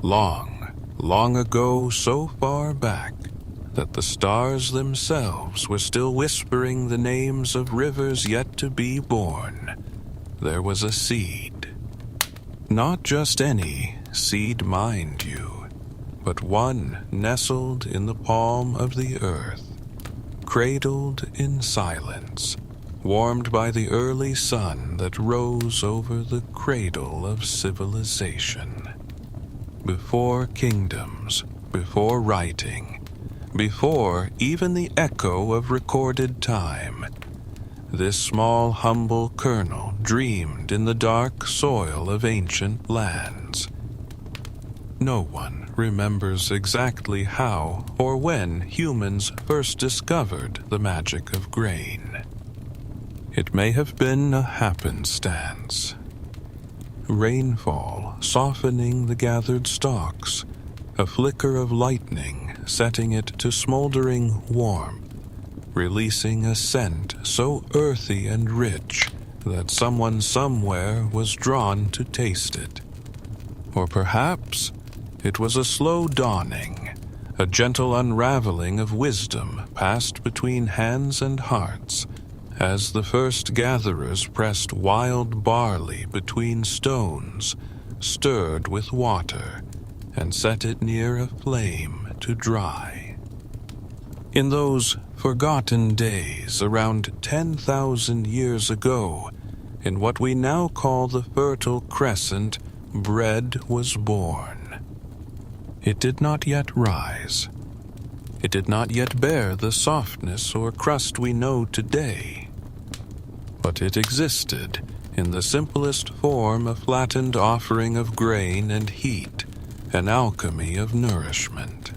Long, long ago, so far back that the stars themselves were still whispering the names of rivers yet to be born, there was a seed. Not just any seed, mind you, but one nestled in the palm of the earth, cradled in silence, warmed by the early sun that rose over the cradle of civilization. Before kingdoms, before writing, before even the echo of recorded time, this small, humble kernel dreamed in the dark soil of ancient lands. No one remembers exactly how or when humans first discovered the magic of grain. It may have been a happenstance. Rainfall softening the gathered stalks, a flicker of lightning setting it to smoldering warmth, releasing a scent so earthy and rich that someone somewhere was drawn to taste it. Or perhaps it was a slow dawning, a gentle unraveling of wisdom passed between hands and hearts, as the first gatherers pressed wild barley between stones, stirred with water, and set it near a flame to dry. In those forgotten days, around 10,000 years ago, in what we now call the Fertile Crescent, bread was born. It did not yet rise. It did not yet bear the softness or crust we know today. But it existed in the simplest form, a flattened offering of grain and heat, an alchemy of nourishment.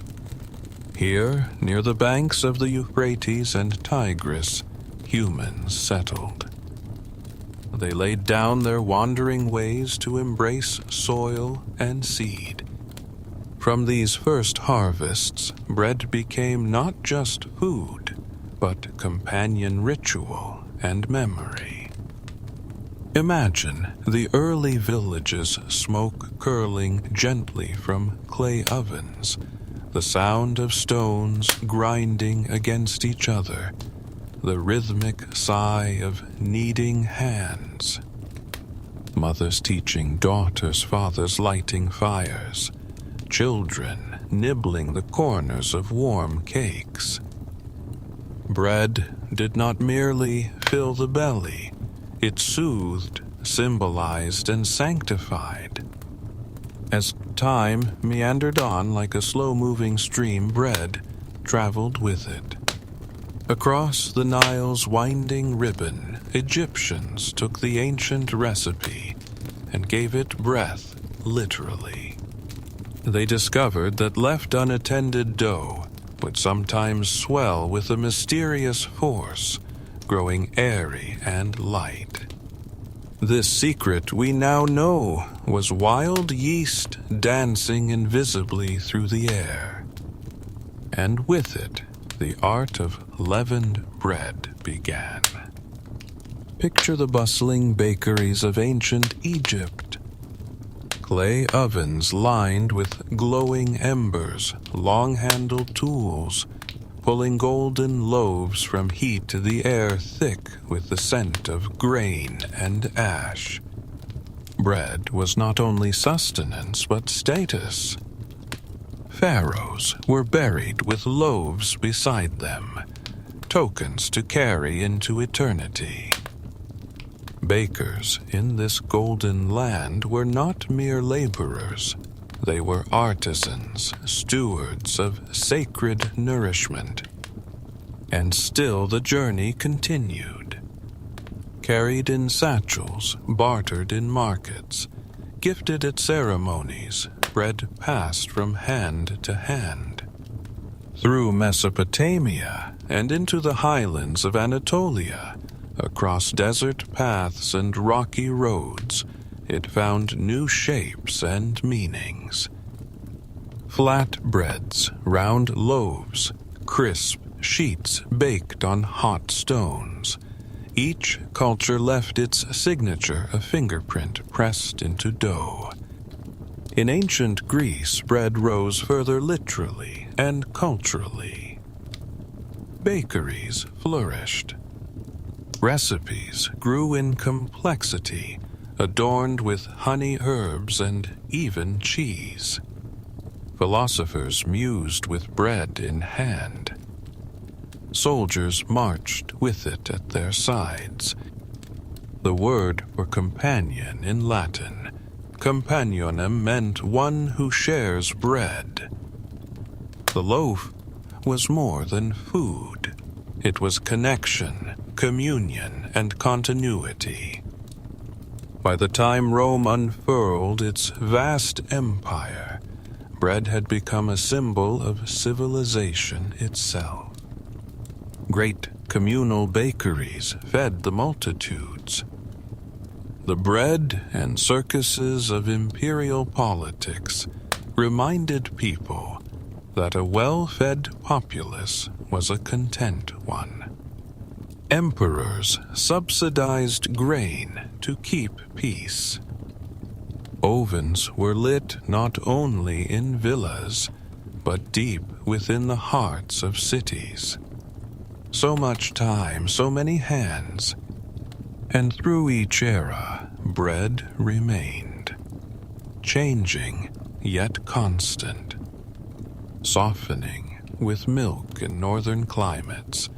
Here, near the banks of the Euphrates and Tigris, humans settled. They laid down their wandering ways to embrace soil and seed. From these first harvests, bread became not just food, but companion ritual and memory. Imagine the early villages, smoke curling gently from clay ovens, the sound of stones grinding against each other, the rhythmic sigh of kneading hands. Mothers teaching daughters, fathers lighting fires, children nibbling the corners of warm cakes. Bread did not merely fill the belly, it soothed, symbolized, and sanctified. As time meandered on like a slow-moving stream, bread traveled with it. Across the Nile's winding ribbon, Egyptians took the ancient recipe and gave it breath, literally. They discovered that left unattended dough would sometimes swell with a mysterious force, growing airy and light. This secret we now know was wild yeast dancing invisibly through the air. And with it, the art of leavened bread began. Picture the bustling bakeries of ancient Egypt. Clay ovens lined with glowing embers, long-handled tools, pulling golden loaves from heat to the air thick with the scent of grain and ash. Bread was not only sustenance but status. Pharaohs were buried with loaves beside them, tokens to carry into eternity. Bakers in this golden land were not mere laborers. They were artisans, stewards of sacred nourishment. And still the journey continued. Carried in satchels, bartered in markets, gifted at ceremonies, bread passed from hand to hand. Through Mesopotamia and into the highlands of Anatolia, across desert paths and rocky roads, it found new shapes and meanings. Flat breads, round loaves, crisp sheets baked on hot stones. Each culture left its signature, a fingerprint pressed into dough. In ancient Greece, bread rose further literally and culturally. Bakeries flourished. Recipes grew in complexity, adorned with honey, herbs, and even cheese. Philosophers mused with bread in hand. Soldiers marched with it at their sides. The word for companion in Latin, companionem, meant one who shares bread. The loaf was more than food. It was connection, communion, and continuity. By the time Rome unfurled its vast empire, bread had become a symbol of civilization itself. Great communal bakeries fed the multitudes. The bread and circuses of imperial politics reminded people that a well-fed populace was a content one. Emperors subsidized grain to keep peace. Ovens were lit not only in villas, but deep within the hearts of cities. So much time, so many hands, and through each era, bread remained, changing yet constant, softening with milk in northern climates,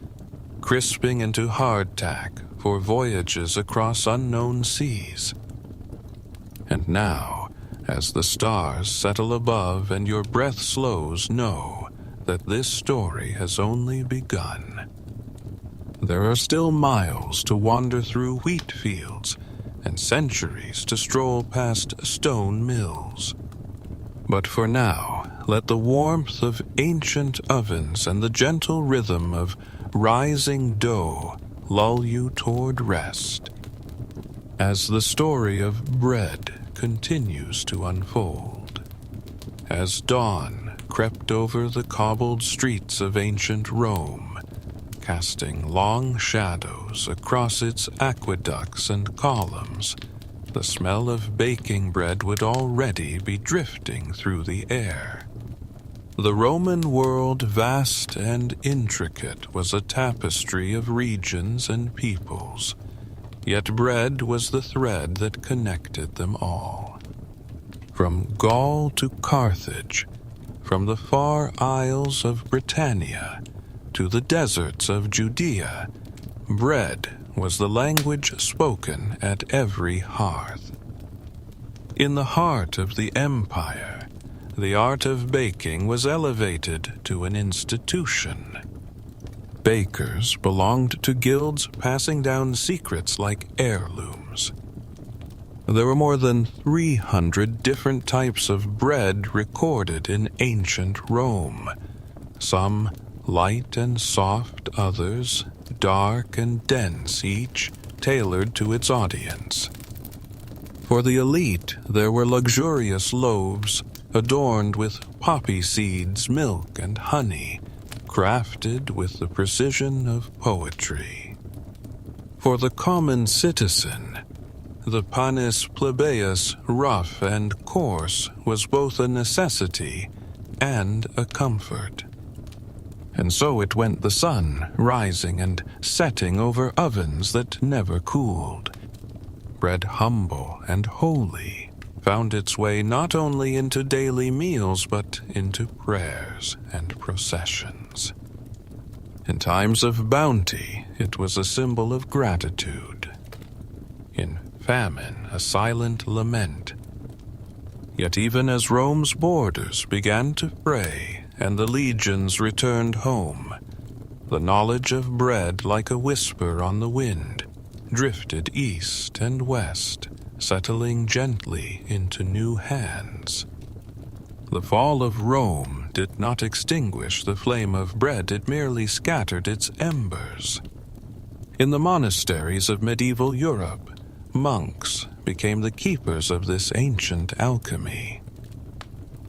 crisping into hardtack for voyages across unknown seas. And now, as the stars settle above and your breath slows, know that this story has only begun. There are still miles to wander through wheat fields and centuries to stroll past stone mills. But for now, let the warmth of ancient ovens and the gentle rhythm of rising dough lull you toward rest, as the story of bread continues to unfold. As dawn crept over the cobbled streets of ancient Rome, casting long shadows across its aqueducts and columns, the smell of baking bread would already be drifting through the air. The Roman world, vast and intricate, was a tapestry of regions and peoples, yet bread was the thread that connected them all. From Gaul to Carthage, from the far isles of Britannia to the deserts of Judea, bread was the language spoken at every hearth. In the heart of the empire, the art of baking was elevated to an institution. Bakers belonged to guilds passing down secrets like heirlooms. There were more than 300 different types of bread recorded in ancient Rome, some light and soft, others dark and dense, each tailored to its audience. For the elite, there were luxurious loaves adorned with poppy seeds, milk, and honey, crafted with the precision of poetry. For the common citizen, the panis plebeius, rough and coarse, was both a necessity and a comfort. And so it went the sun, rising and setting over ovens that never cooled. Bread humble and holy found its way not only into daily meals, but into prayers and processions. In times of bounty, it was a symbol of gratitude. In famine, a silent lament. Yet even as Rome's borders began to fray and the legions returned home, the knowledge of bread, like a whisper on the wind, drifted east and west, settling gently into new hands. The fall of Rome did not extinguish the flame of bread, it merely scattered its embers. In the monasteries of medieval Europe, monks became the keepers of this ancient alchemy.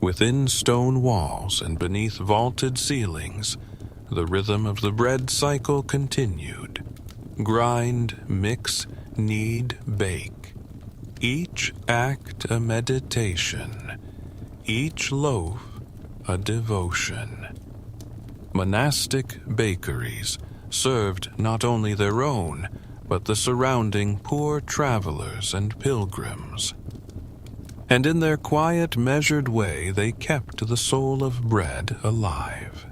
Within stone walls and beneath vaulted ceilings, the rhythm of the bread cycle continued. Grind, mix, knead, bake. Each act a meditation, each loaf a devotion. Monastic bakeries served not only their own, but the surrounding poor travelers and pilgrims. And in their quiet, measured way, they kept the soul of bread alive.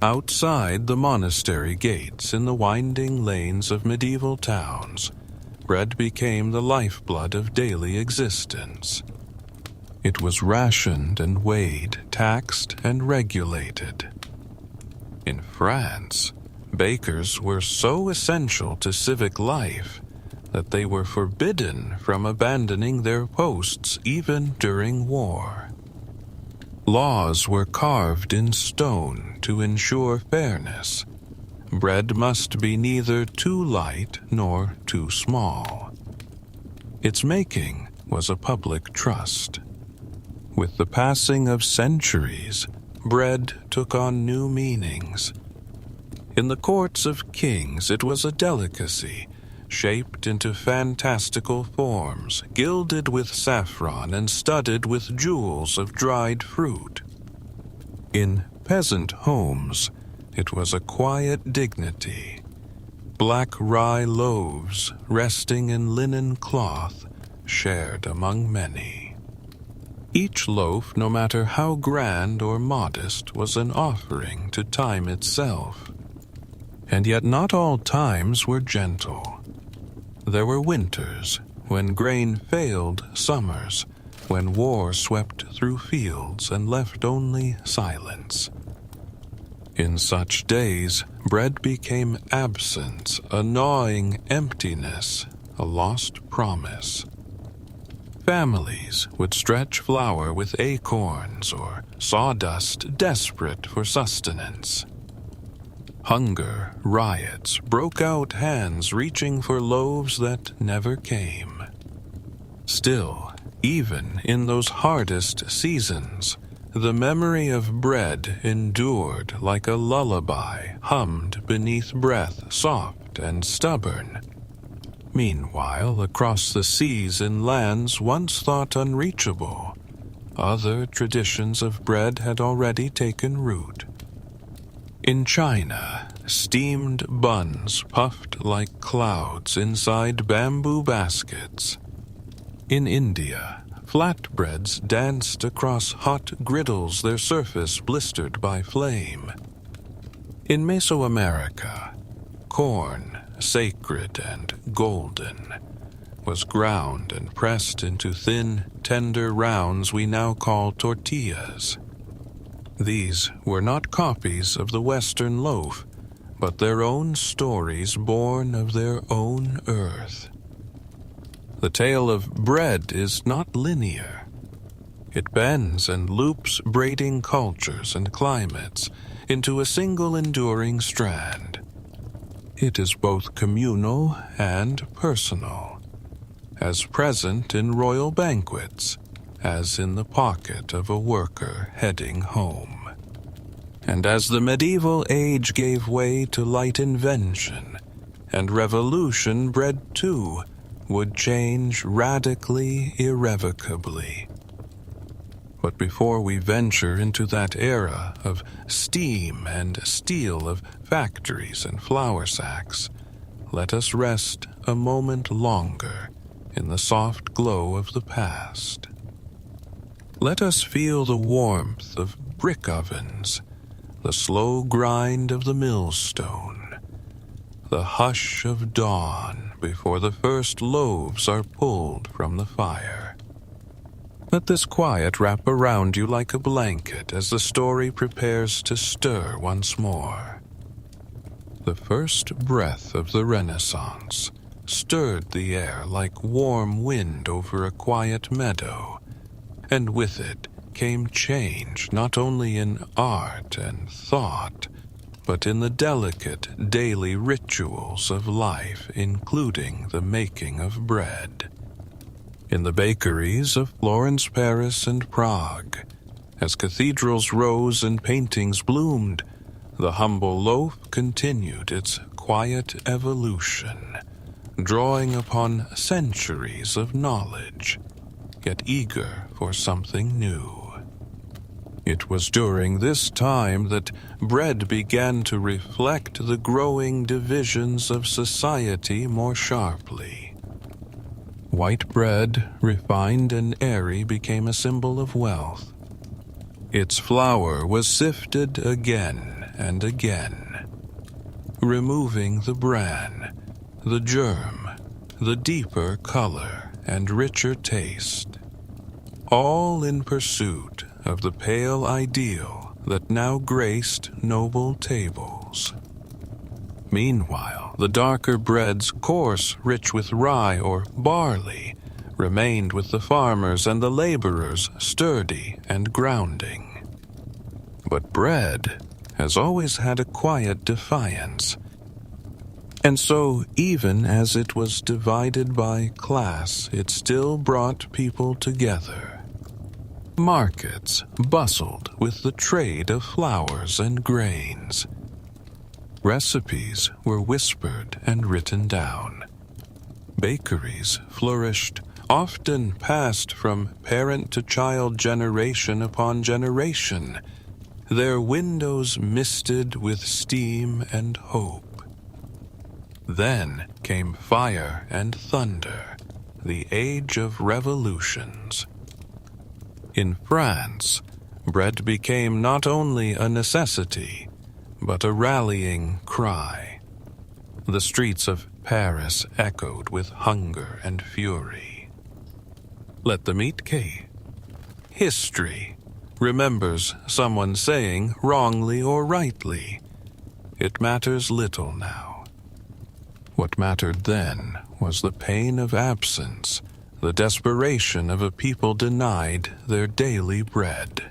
Outside the monastery gates in the winding lanes of medieval towns, bread became the lifeblood of daily existence. It was rationed and weighed, taxed and regulated. In France, bakers were so essential to civic life that they were forbidden from abandoning their posts even during war. Laws were carved in stone to ensure fairness. Bread must be neither too light nor too small. Its making was a public trust. With the passing of centuries, bread took on new meanings. In the courts of kings, it was a delicacy, shaped into fantastical forms, gilded with saffron and studded with jewels of dried fruit. In peasant homes, it was a quiet dignity. Black rye loaves, resting in linen cloth, shared among many. Each loaf, no matter how grand or modest, was an offering to time itself. And yet not all times were gentle. There were winters, when grain failed, summers, when war swept through fields and left only silence. In such days, bread became absence, a gnawing emptiness, a lost promise. Families would stretch flour with acorns or sawdust, desperate for sustenance. Hunger, riots, broke out, hands reaching for loaves that never came. Still, even in those hardest seasons, the memory of bread endured like a lullaby hummed beneath breath, soft and stubborn. Meanwhile, across the seas in lands once thought unreachable, other traditions of bread had already taken root. In China, steamed buns puffed like clouds inside bamboo baskets. In India, flatbreads danced across hot griddles, their surface blistered by flame. In Mesoamerica, corn, sacred and golden, was ground and pressed into thin, tender rounds we now call tortillas. These were not copies of the Western loaf, but their own stories born of their own earth. The tale of bread is not linear. It bends and loops braiding cultures and climates into a single enduring strand. It is both communal and personal, as present in royal banquets as in the pocket of a worker heading home. And as the medieval age gave way to light invention and revolution, bread too would change radically, irrevocably. But before we venture into that era of steam and steel, of factories and flour sacks, let us rest a moment longer in the soft glow of the past. Let us feel the warmth of brick ovens, the slow grind of the millstone, the hush of dawn before the first loaves are pulled from the fire. Let this quiet wrap around you like a blanket as the story prepares to stir once more. The first breath of the Renaissance stirred the air like warm wind over a quiet meadow, and with it came change not only in art and thought, but in the delicate daily rituals of life, including the making of bread. In the bakeries of Florence, Paris, and Prague, as cathedrals rose and paintings bloomed, the humble loaf continued its quiet evolution, drawing upon centuries of knowledge, yet eager for something new. It was during this time that bread began to reflect the growing divisions of society more sharply. White bread, refined and airy, became a symbol of wealth. Its flour was sifted again and again, removing the bran, the germ, the deeper color and richer taste, all in pursuit of the pale ideal that now graced noble tables. Meanwhile, the darker breads, coarse, rich with rye or barley, remained with the farmers and the laborers, sturdy and grounding. But bread has always had a quiet defiance, and so even as it was divided by class, it still brought people together. Markets bustled with the trade of flours and grains. Recipes were whispered and written down. Bakeries flourished, often passed from parent to child, generation upon generation, their windows misted with steam and hope. Then came fire and thunder, the age of revolutions. In France, bread became not only a necessity, but a rallying cry. The streets of Paris echoed with hunger and fury. Let the meat cake. History remembers someone saying, wrongly or rightly, it matters little now. What mattered then was the pain of absence, the desperation of a people denied their daily bread.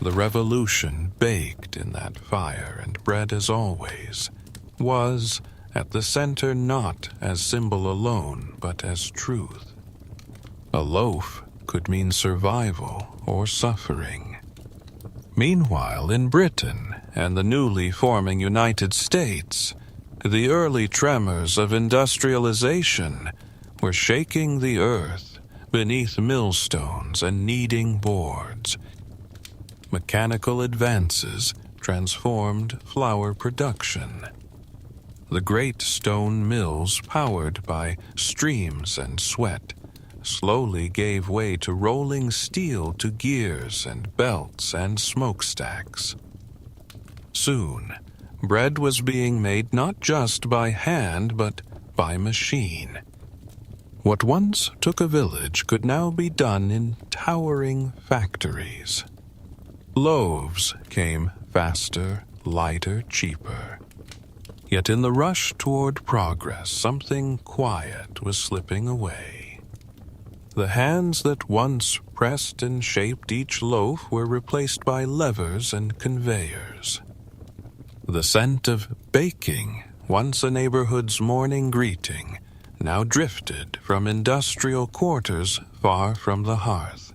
The revolution baked in that fire, and bread, as always, was at the center not as symbol alone, but as truth. A loaf could mean survival or suffering. Meanwhile, in Britain and the newly forming United States, the early tremors of industrialization were shaking the earth beneath millstones and kneading boards. Mechanical advances transformed flour production. The great stone mills, powered by streams and sweat, slowly gave way to rolling steel, to gears and belts and smokestacks. Soon, bread was being made not just by hand, but by machine. What once took a village could now be done in towering factories. Loaves came faster, lighter, cheaper. Yet in the rush toward progress, something quiet was slipping away. The hands that once pressed and shaped each loaf were replaced by levers and conveyors. The scent of baking, once a neighborhood's morning greeting, now drifted from industrial quarters far from the hearth.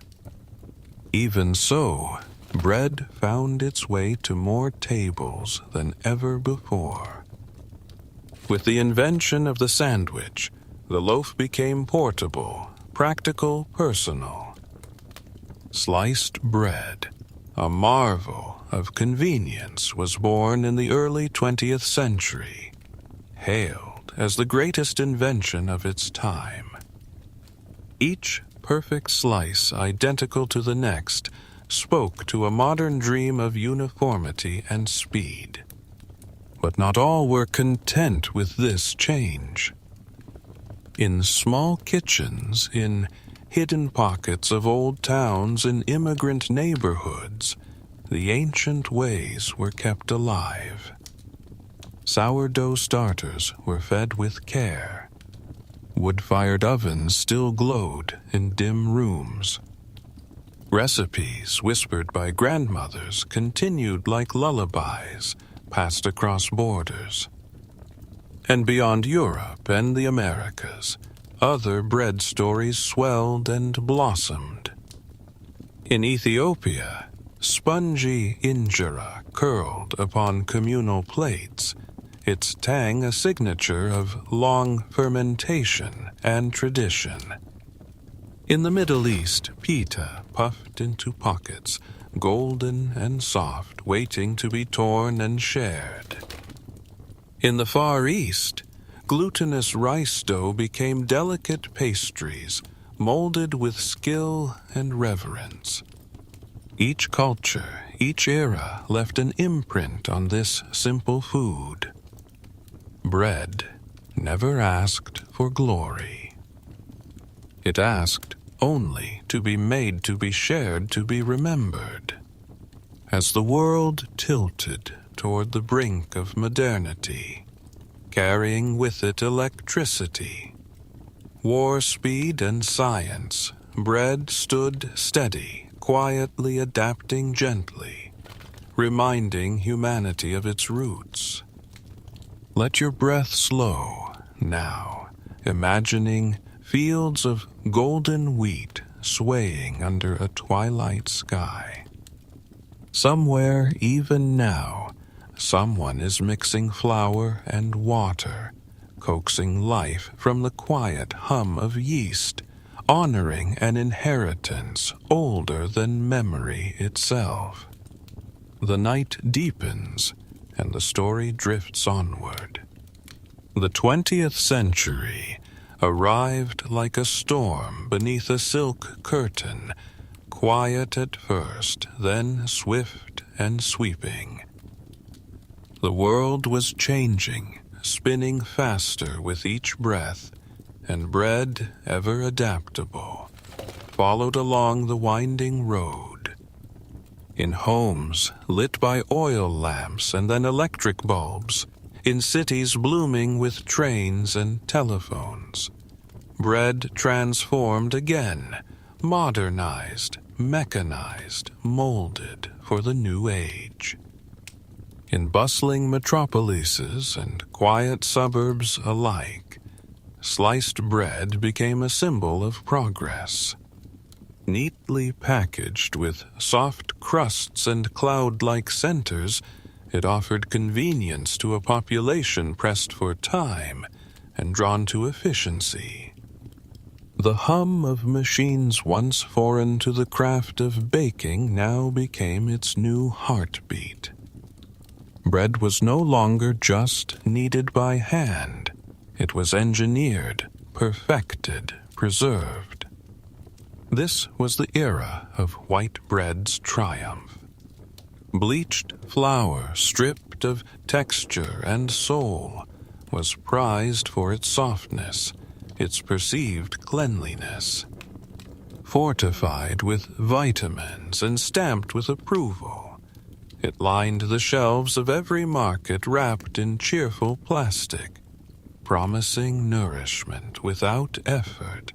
Even so, bread found its way to more tables than ever before. With the invention of the sandwich, the loaf became portable, practical, personal. Sliced bread, a marvel of convenience, was born in the early 20th century, hailed as the greatest invention of its time. Each perfect slice, identical to the next, spoke to a modern dream of uniformity and speed. But not all were content with this change. In small kitchens, in hidden pockets of old towns, in immigrant neighborhoods, the ancient ways were kept alive. Sourdough starters were fed with care. Wood-fired ovens still glowed in dim rooms. Recipes whispered by grandmothers continued like lullabies, passed across borders. And beyond Europe and the Americas, other bread stories swelled and blossomed. In Ethiopia, spongy injera curled upon communal plates, its tang a signature of long fermentation and tradition. In the Middle East, pita, puffed into pockets, golden and soft, waiting to be torn and shared. In the Far East, glutinous rice dough became delicate pastries, molded with skill and reverence. Each culture, each era left an imprint on this simple food. Bread never asked for glory. It asked only to be made, to be shared, to be remembered. As the world tilted toward the brink of modernity, carrying with it electricity, war speed and science, bread stood steady, quietly adapting gently, reminding humanity of its roots. Let your breath slow now, imagining fields of golden wheat swaying under a twilight sky. Somewhere, even now, someone is mixing flour and water, coaxing life from the quiet hum of yeast, honoring an inheritance older than memory itself. The night deepens, and the story drifts onward. The 20th century arrived like a storm beneath a silk curtain, quiet at first, then swift and sweeping. The world was changing, spinning faster with each breath, and bread, ever adaptable, followed along the winding road. In homes lit by oil lamps and then electric bulbs, in cities blooming with trains and telephones, bread transformed again, modernized, mechanized, molded for the new age. In bustling metropolises and quiet suburbs alike, sliced bread became a symbol of progress. Neatly packaged with soft crusts and cloud-like centers, it offered convenience to a population pressed for time and drawn to efficiency. The hum of machines once foreign to the craft of baking now became its new heartbeat. Bread was no longer just kneaded by hand. It was engineered, perfected, preserved. This was the era of white bread's triumph. Bleached flour, stripped of texture and soul, was prized for its softness, its perceived cleanliness. Fortified with vitamins and stamped with approval, it lined the shelves of every market wrapped in cheerful plastic, promising nourishment without effort.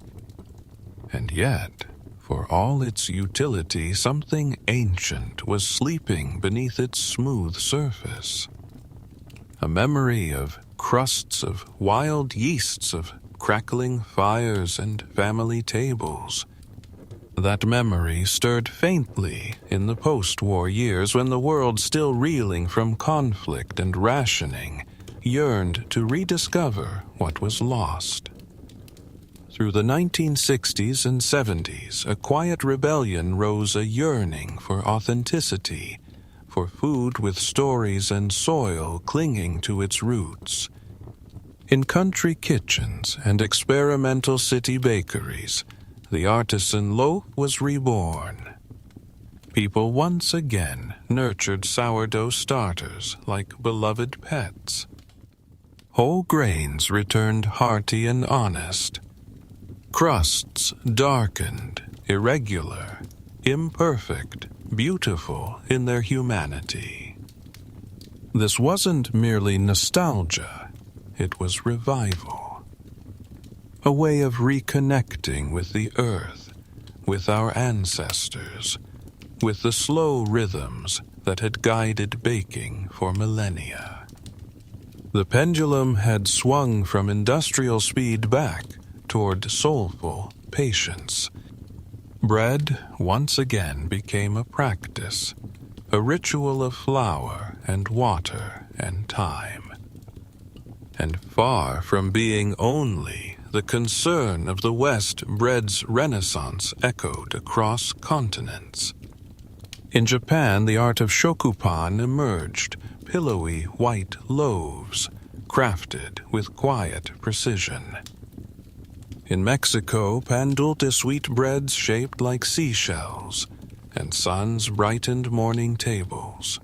And yet, for all its utility, something ancient was sleeping beneath its smooth surface. A memory of crusts of wild yeasts, of crackling fires and family tables. That memory stirred faintly in the post-war years when the world, still reeling from conflict and rationing, yearned to rediscover what was lost. Through the 1960s and 70s, a quiet rebellion rose, a yearning for authenticity, for food with stories and soil clinging to its roots. In country kitchens and experimental city bakeries, the artisan loaf was reborn. People once again nurtured sourdough starters like beloved pets. Whole grains returned hearty and honest. Crusts darkened, irregular, imperfect, beautiful in their humanity. This wasn't merely nostalgia, it was revival. A way of reconnecting with the earth, with our ancestors, with the slow rhythms that had guided baking for millennia. The pendulum had swung from industrial speed back toward soulful patience. Bread once again became a practice, a ritual of flour and water and time. And far from being only the concern of the West, bread's renaissance echoed across continents. In Japan, the art of shokupan emerged, pillowy white loaves, crafted with quiet precision. In Mexico, pan dulce sweetbreads shaped like seashells, and suns brightened morning tables.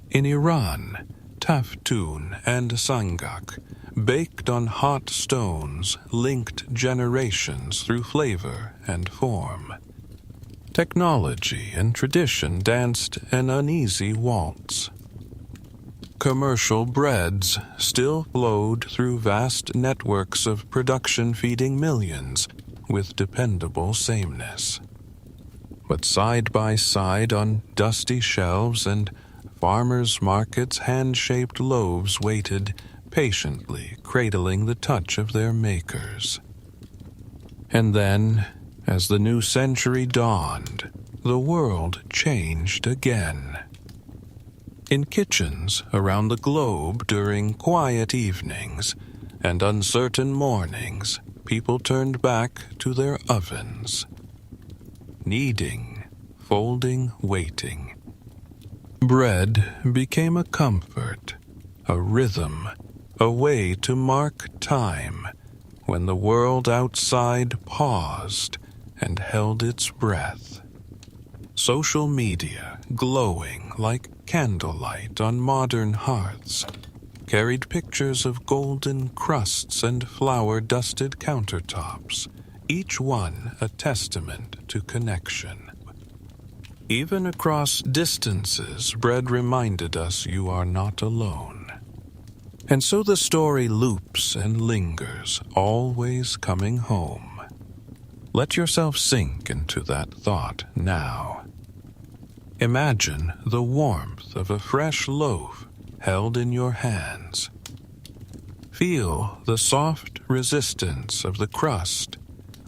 In Iran, taftun and sangak, baked on hot stones, linked generations through flavor and form. Technology and tradition danced an uneasy waltz. Commercial breads still flowed through vast networks of production feeding millions with dependable sameness. But side by side on dusty shelves and farmers' markets, hand-shaped loaves waited, patiently cradling the touch of their makers. And then, as the new century dawned, the world changed again. In kitchens around the globe during quiet evenings and uncertain mornings, people turned back to their ovens. Kneading, folding, waiting. Bread became a comfort, a rhythm, a way to mark time when the world outside paused and held its breath. Social media, glowing like candlelight on modern hearths, carried pictures of golden crusts and flour-dusted countertops, each one a testament to connection. Even across distances, bread reminded us you are not alone. And so the story loops and lingers, always coming home. Let yourself sink into that thought now. Imagine the warmth of a fresh loaf held in your hands. Feel the soft resistance of the crust,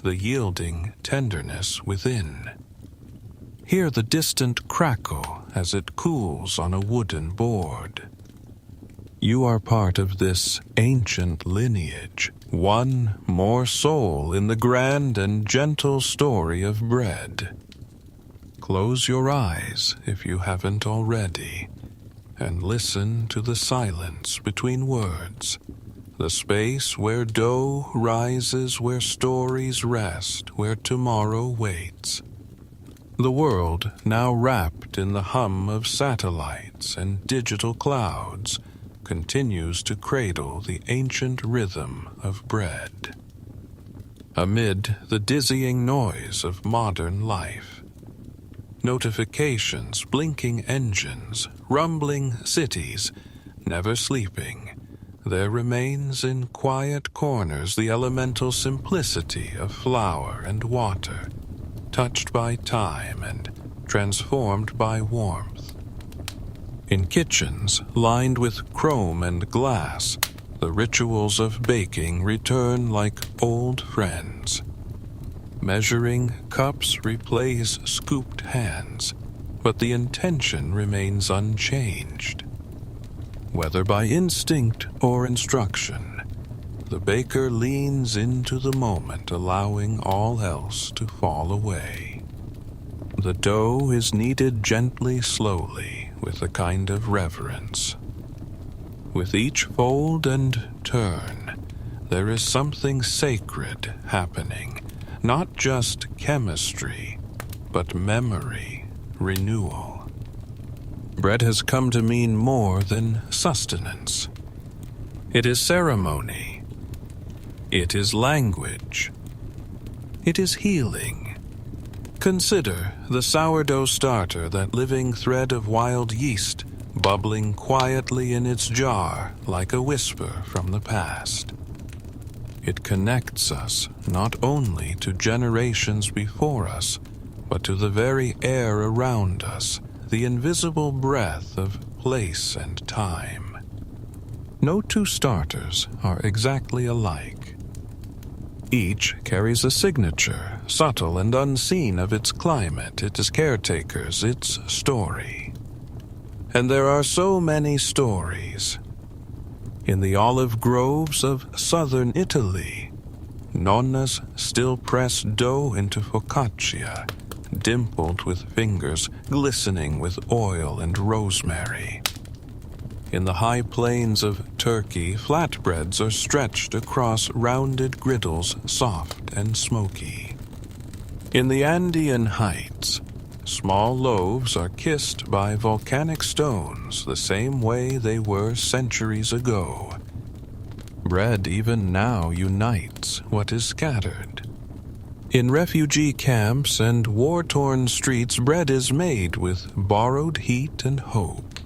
the yielding tenderness within. Hear the distant crackle as it cools on a wooden board. You are part of this ancient lineage, one more soul in the grand and gentle story of bread. Close your eyes if you haven't already, and listen to the silence between words, the space where dough rises, where stories rest, where tomorrow waits. The world, now wrapped in the hum of satellites and digital clouds, continues to cradle the ancient rhythm of bread. Amid the dizzying noise of modern life, notifications, blinking engines, rumbling cities, never sleeping, there remains in quiet corners the elemental simplicity of flour and water, touched by time and transformed by warmth. In kitchens lined with chrome and glass, the rituals of baking return like old friends. Measuring cups replace scooped hands, but the intention remains unchanged. Whether by instinct or instruction, the baker leans into the moment, allowing all else to fall away. The dough is kneaded gently, slowly, with a kind of reverence. With each fold and turn, there is something sacred happening, not just chemistry, but memory, renewal. Bread has come to mean more than sustenance. It is ceremony. It is language. It is healing. Consider the sourdough starter, that living thread of wild yeast, bubbling quietly in its jar like a whisper from the past. It connects us not only to generations before us, but to the very air around us, the invisible breath of place and time. No two starters are exactly alike. Each carries a signature, subtle and unseen, of its climate, its caretakers, its story. And there are so many stories. In the olive groves of southern Italy, nonnas still press dough into focaccia dimpled with fingers glistening with oil and rosemary. In the high plains of Turkey, flatbreads are stretched across rounded griddles, soft and smoky. In the Andean heights, small loaves are kissed by volcanic stones the same way they were centuries ago. Bread even now unites what is scattered. In refugee camps and war-torn streets, bread is made with borrowed heat and hope.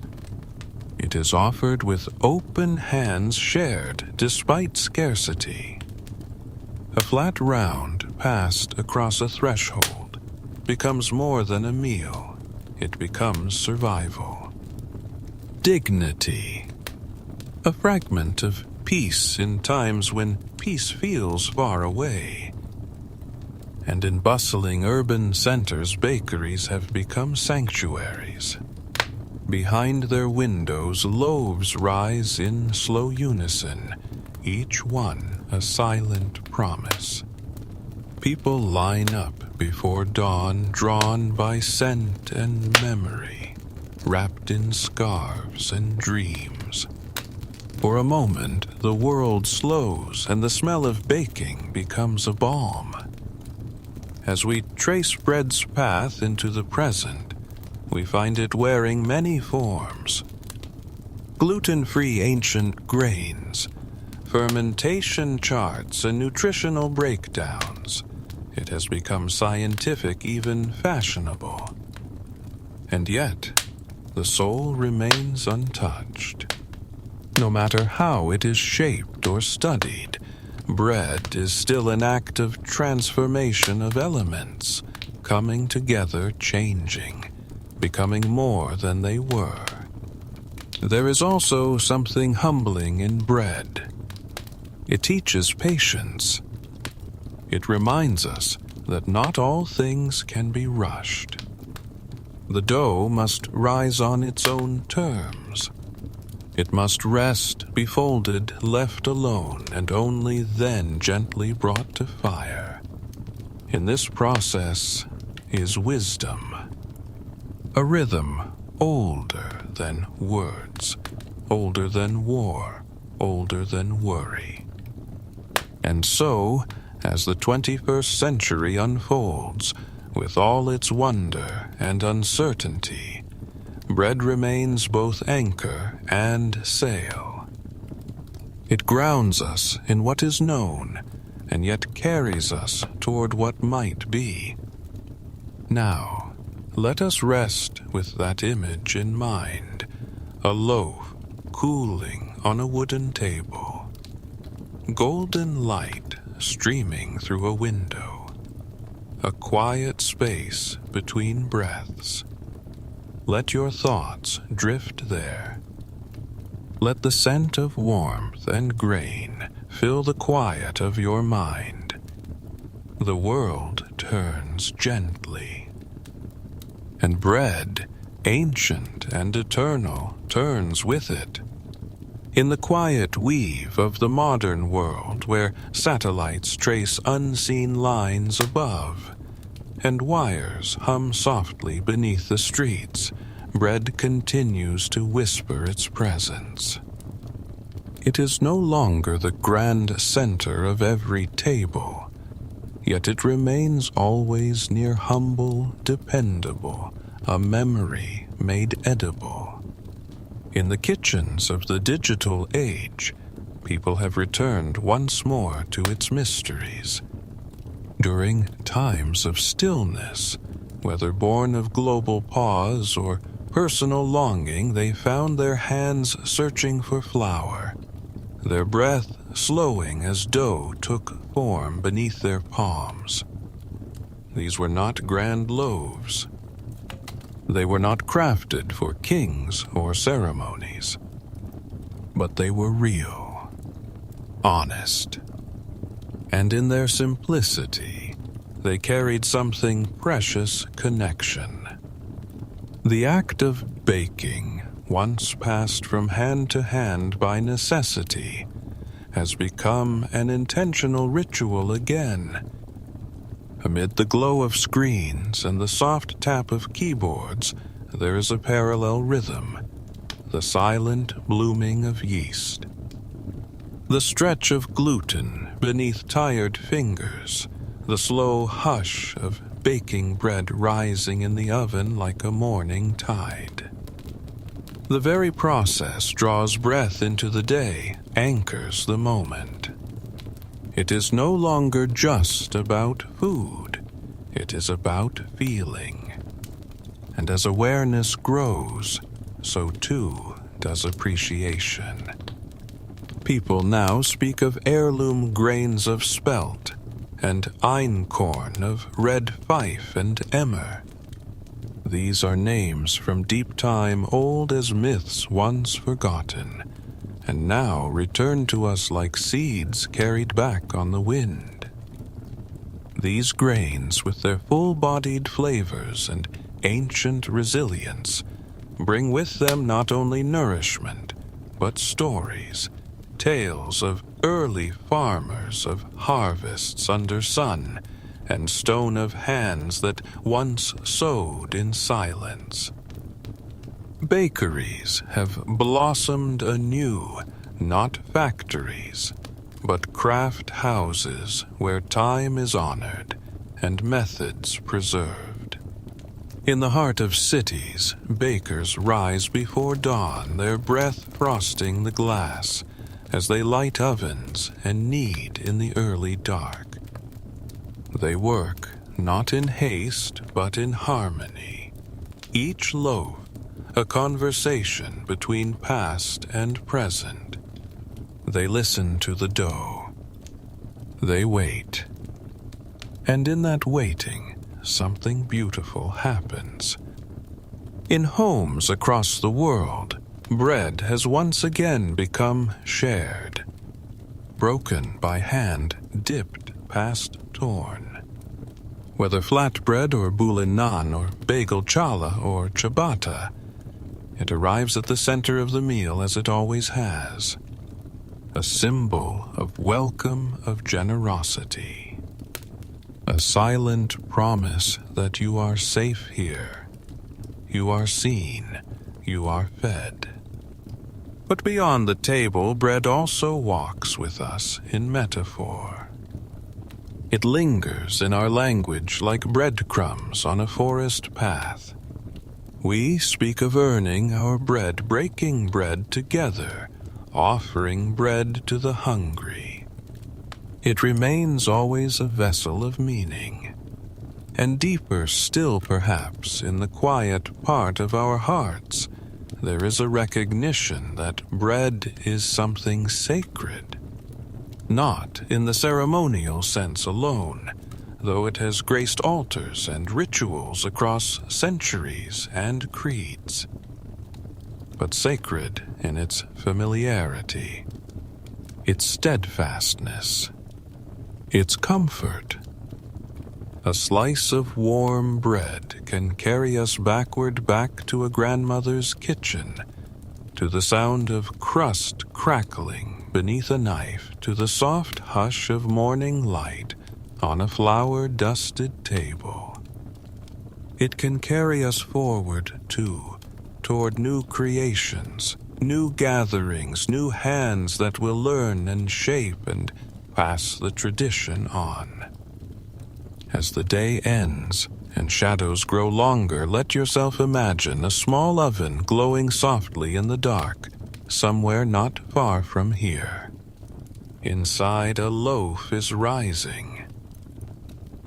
It is offered with open hands shared despite scarcity. A flat round passed across a threshold becomes more than a meal. It becomes survival. Dignity. A fragment of peace in times when peace feels far away. And in bustling urban centers, bakeries have become sanctuaries. Behind their windows, loaves rise in slow unison, each one a silent promise. People line up before dawn, drawn by scent and memory, wrapped in scarves and dreams. For a moment, the world slows, and the smell of baking becomes a balm. As we trace bread's path into the present, we find it wearing many forms. Gluten-free ancient grains, fermentation charts, and nutritional breakdowns. It has become scientific, even fashionable. And yet, the soul remains untouched. No matter how it is shaped or studied, bread is still an act of transformation of elements, coming together, changing, becoming more than they were. There is also something humbling in bread. It teaches patience. It reminds us that not all things can be rushed. The dough must rise on its own terms. It must rest, be folded, left alone, and only then gently brought to fire. In this process is wisdom. A rhythm older than words, older than war, older than worry. And so, as the 21st century unfolds, with all its wonder and uncertainty, bread remains both anchor and sail. It grounds us in what is known, and yet carries us toward what might be. Now, let us rest with that image in mind, a loaf cooling on a wooden table, golden light streaming through a window, a quiet space between breaths. Let your thoughts drift there. Let the scent of warmth and grain fill the quiet of your mind. The world turns gently. And bread, ancient and eternal, turns with it. In the quiet weave of the modern world, where satellites trace unseen lines above, and wires hum softly beneath the streets, bread continues to whisper its presence. It is no longer the grand center of every table, yet it remains always near, humble, dependable, a memory made edible. In the kitchens of the digital age, people have returned once more to its mysteries. During times of stillness, whether born of global pause or personal longing, they found their hands searching for flour, their breath slowing as dough took form beneath their palms. These were not grand loaves. They were not crafted for kings or ceremonies, but they were real, honest, and in their simplicity, they carried something precious: connection. The act of baking, once passed from hand to hand by necessity, has become an intentional ritual again, Amid the glow of screens and the soft tap of keyboards, there is a parallel rhythm, the silent blooming of yeast. The stretch of gluten beneath tired fingers, the slow hush of baking bread rising in the oven like a morning tide. The very process draws breath into the day, anchors the moment. It is no longer just about food, it is about feeling. And as awareness grows, so too does appreciation. People now speak of heirloom grains of spelt, and einkorn of red fife and emmer. These are names from deep time old as myths once forgotten, and now return to us like seeds carried back on the wind. These grains, with their full-bodied flavors and ancient resilience, bring with them not only nourishment, but stories, tales of early farmers, of harvests under sun, and stone of hands that once sowed in silence. Bakeries have blossomed anew, not factories, but craft houses where time is honored and methods preserved. In the heart of cities, bakers rise before dawn, their breath frosting the glass, as they light ovens and knead in the early dark. They work not in haste, but in harmony. Each loaf, a conversation between past and present. They listen to the dough. They wait. And in that waiting, something beautiful happens. In homes across the world, bread has once again become shared, broken by hand dipped past torn. Whether flatbread or boulin naan or bagel challah or ciabatta, it arrives at the center of the meal as it always has, a symbol of welcome, of generosity, a silent promise that you are safe here, you are seen, you are fed. But beyond the table, bread also walks with us in metaphor. It lingers in our language like breadcrumbs on a forest path. We speak of earning our bread, breaking bread together, offering bread to the hungry. It remains always a vessel of meaning. And deeper still, perhaps, in the quiet part of our hearts, there is a recognition that bread is something sacred. Not in the ceremonial sense alone, though it has graced altars and rituals across centuries and creeds, but sacred in its familiarity, its steadfastness, its comfort. A slice of warm bread can carry us backward back to a grandmother's kitchen, to the sound of crust crackling beneath a knife, to the soft hush of morning light on a flour-dusted table. It can carry us forward, too, toward new creations, new gatherings, new hands that will learn and shape and pass the tradition on. As the day ends and shadows grow longer, let yourself imagine a small oven glowing softly in the dark, somewhere not far from here. Inside, a loaf is rising.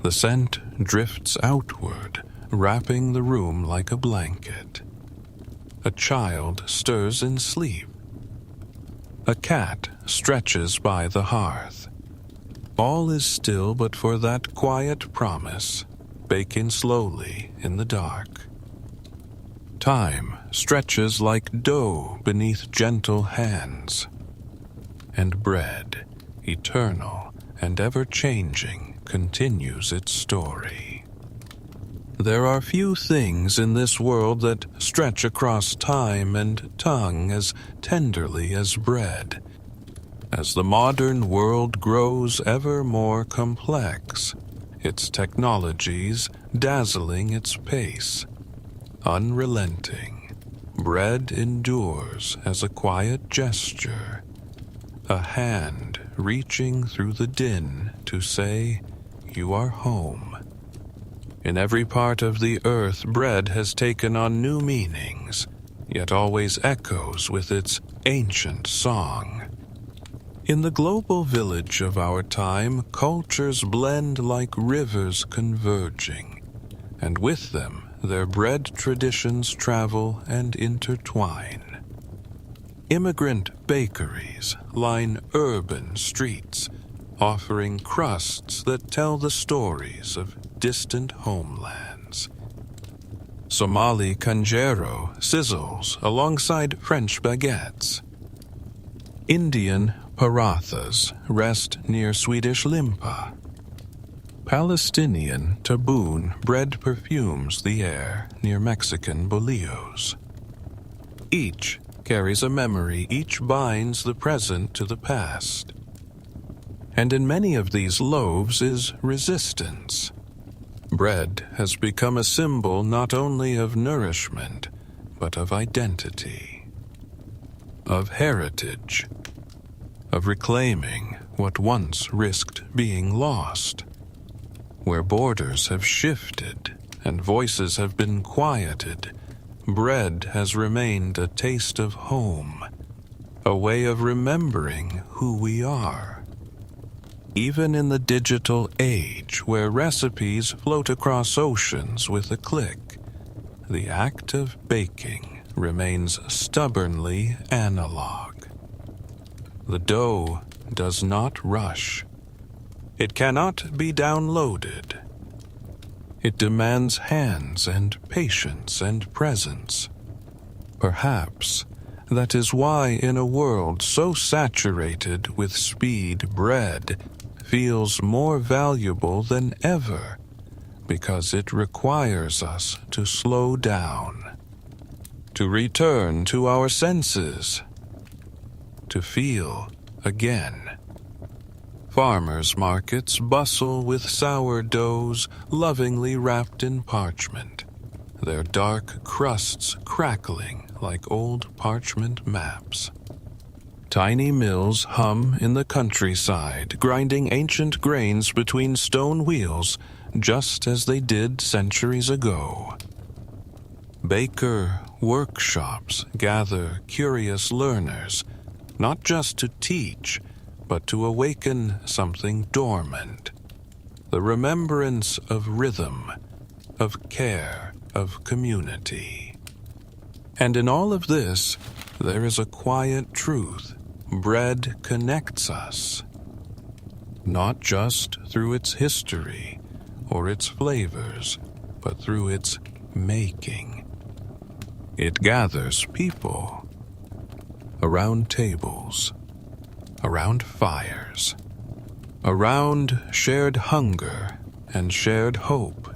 The scent drifts outward, wrapping the room like a blanket. A child stirs in sleep. A cat stretches by the hearth. All is still but for that quiet promise, baking slowly in the dark. Time stretches like dough beneath gentle hands, and bread, eternal and ever-changing, continues its story. There are few things in this world that stretch across time and tongue as tenderly as bread. As the modern world grows ever more complex, its technologies dazzling its pace. Unrelenting, bread endures as a quiet gesture, a hand reaching through the din to say, "You are home." In every part of the earth, bread has taken on new meanings, yet always echoes with its ancient song. In the global village of our time, cultures blend like rivers converging, and with them their bread traditions travel and intertwine. Immigrant bakeries line urban streets, offering crusts that tell the stories of distant homelands. Somali canjero sizzles alongside French baguettes. Indian parathas rest near Swedish limpa. Palestinian taboon bread perfumes the air near Mexican bolillos. Each carries a memory, each binds the present to the past. And in many of these loaves is resistance. Bread has become a symbol not only of nourishment, but of identity, of heritage, of reclaiming what once risked being lost. Where borders have shifted and voices have been quieted, bread has remained a taste of home, a way of remembering who we are. Even in the digital age, where recipes float across oceans with a click, the act of baking remains stubbornly analog. The dough does not rush. It cannot be downloaded. It demands hands and patience and presence. Perhaps that is why in a world so saturated with speed, bread feels more valuable than ever, because it requires us to slow down, to return to our senses, to feel again. Farmers' markets bustle with sourdoughs lovingly wrapped in parchment, their dark crusts crackling like old parchment maps. Tiny mills hum in the countryside, grinding ancient grains between stone wheels, just as they did centuries ago. Baker workshops gather curious learners, not just to teach, but to awaken something dormant. The remembrance of rhythm, of care, of community. And in all of this, there is a quiet truth. Bread connects us, not just through its history or its flavors, but through its making. It gathers people around tables, around fires, around shared hunger and shared hope.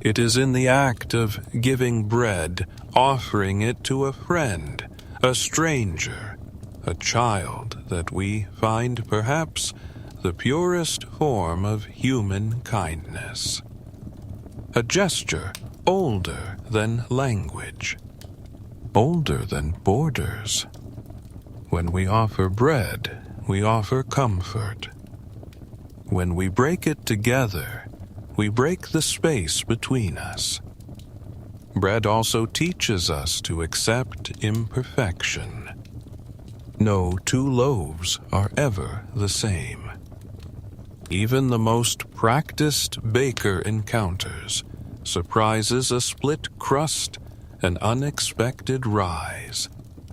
It is in the act of giving bread, offering it to a friend, a stranger, a child, that we find perhaps the purest form of human kindness. A gesture older than language, older than borders. When we offer bread, we offer comfort. When we break it together, we break the space between us. Bread also teaches us to accept imperfection. No two loaves are ever the same. Even the most practiced baker encounters surprises, a split crust, an unexpected rise,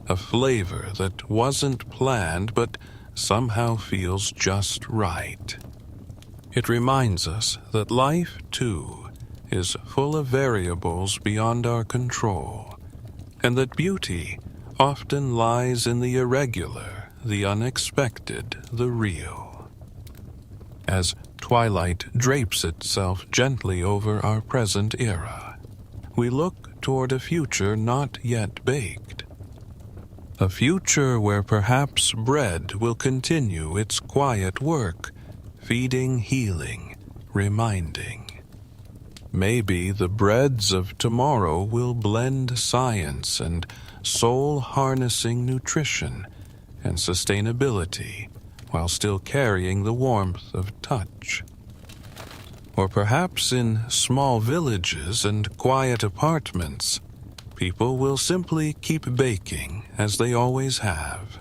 a flavor that wasn't planned but somehow feels just right. It reminds us that life, too, is full of variables beyond our control, and that beauty often lies in the irregular, the unexpected, the real. As twilight drapes itself gently over our present era, we look toward a future not yet baked. A future where perhaps bread will continue its quiet work, feeding healing, reminding. Maybe the breads of tomorrow will blend science and soul-harnessing nutrition and sustainability while still carrying the warmth of touch. Or perhaps in small villages and quiet apartments, people will simply keep baking as they always have.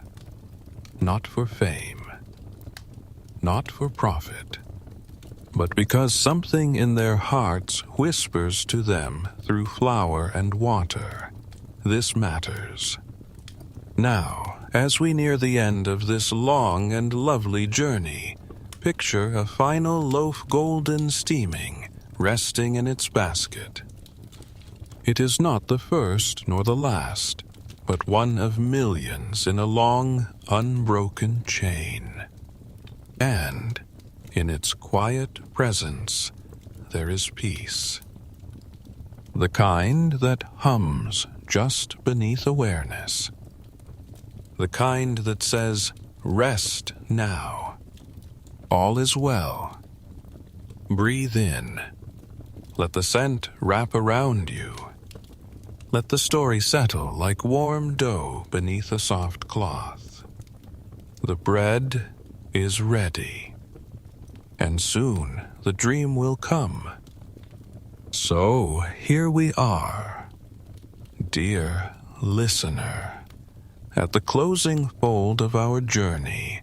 Not for fame, not for profit, but because something in their hearts whispers to them through flour and water, this matters. Now, as we near the end of this long and lovely journey, picture a final loaf golden steaming, resting in its basket. It is not the first nor the last, but one of millions in a long, unbroken chain. And in its quiet presence, there is peace. The kind that hums just beneath awareness. The kind that says, rest now. All is well. Breathe in. Let the scent wrap around you. Let the story settle like warm dough beneath a soft cloth. The bread is ready, and soon the dream will come. So here we are, dear listener, at the closing fold of our journey,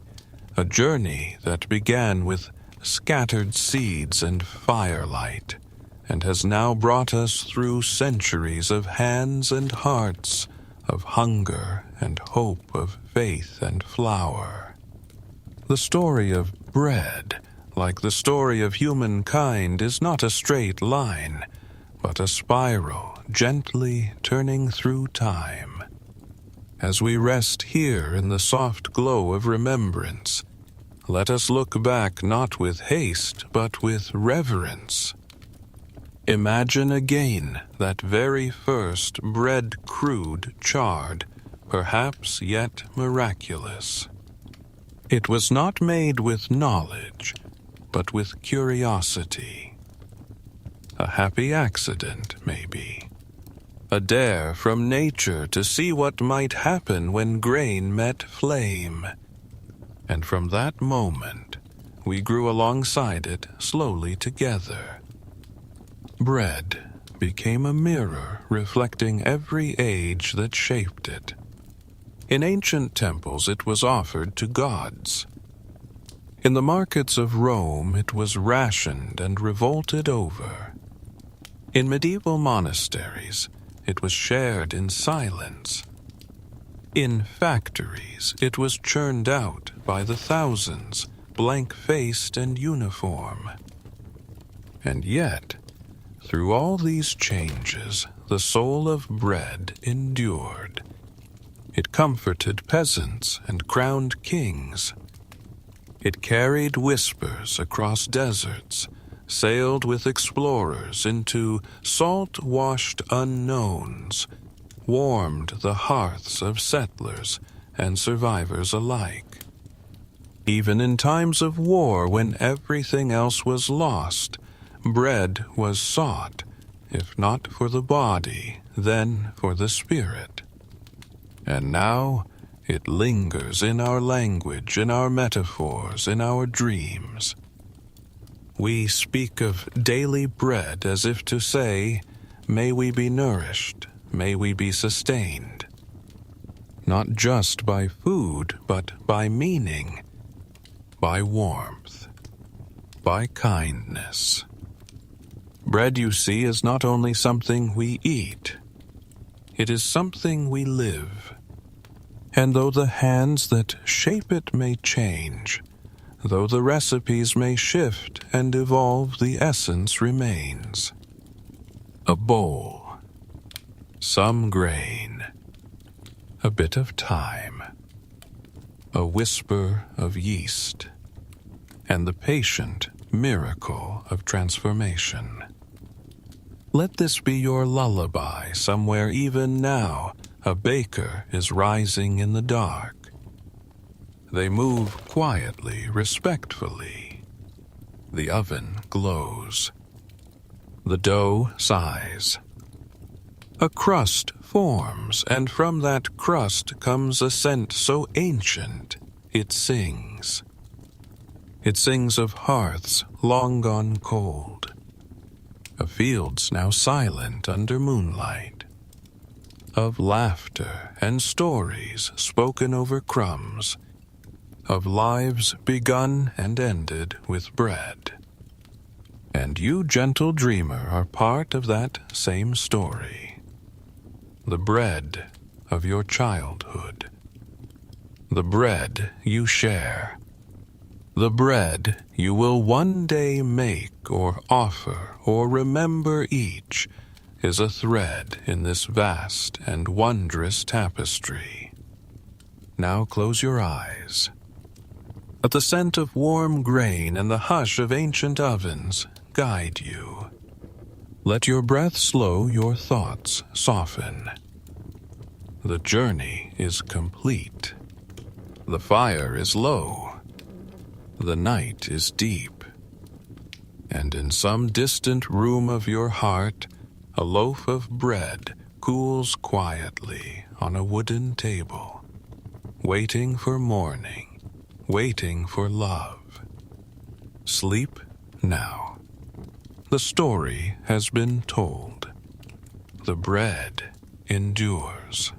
a journey that began with scattered seeds and firelight, and has now brought us through centuries of hands and hearts, of hunger and hope, of faith and flour. The story of bread, like the story of humankind, is not a straight line, but a spiral gently turning through time. As we rest here in the soft glow of remembrance, let us look back not with haste, but with reverence. Imagine again that very first bread crude, charred, perhaps yet miraculous. It was not made with knowledge, but with curiosity. A happy accident, maybe. A dare from nature to see what might happen when grain met flame. And from that moment, we grew alongside it slowly together. Bread became a mirror reflecting every age that shaped it. In ancient temples, it was offered to gods. In the markets of Rome, it was rationed and revolted over. In medieval monasteries, it was shared in silence. In factories, it was churned out by the thousands, blank-faced and uniform. And yet, through all these changes, the soul of bread endured. It comforted peasants and crowned kings. It carried whispers across deserts, sailed with explorers into salt-washed unknowns, warmed the hearths of settlers and survivors alike. Even in times of war, when everything else was lost, bread was sought, if not for the body, then for the spirit. And now it lingers in our language, in our metaphors, in our dreams. We speak of daily bread as if to say, may we be nourished, may we be sustained. Not just by food, but by meaning, by warmth, by kindness. Bread, you see, is not only something we eat. It is something we live. And though the hands that shape it may change, though the recipes may shift and evolve, the essence remains. A bowl, some grain, a bit of time, a whisper of yeast, and the patient miracle of transformation. Let this be your lullaby somewhere even now. A baker is rising in the dark. They move quietly, respectfully. The oven glows. The dough sighs. A crust forms, and from that crust comes a scent so ancient it sings. It sings of hearths long gone cold, of fields now silent under moonlight, of laughter and stories spoken over crumbs, of lives begun and ended with bread. And you, gentle dreamer, are part of that same story. The bread of your childhood. The bread you share. The bread you will one day make or offer or remember each is a thread in this vast and wondrous tapestry. Now close your eyes. Let the scent of warm grain and the hush of ancient ovens guide you. Let your breath slow, your thoughts soften. The journey is complete. The fire is low. The night is deep. And in some distant room of your heart, a loaf of bread cools quietly on a wooden table, waiting for morning, waiting for love. Sleep now. The story has been told. The bread endures.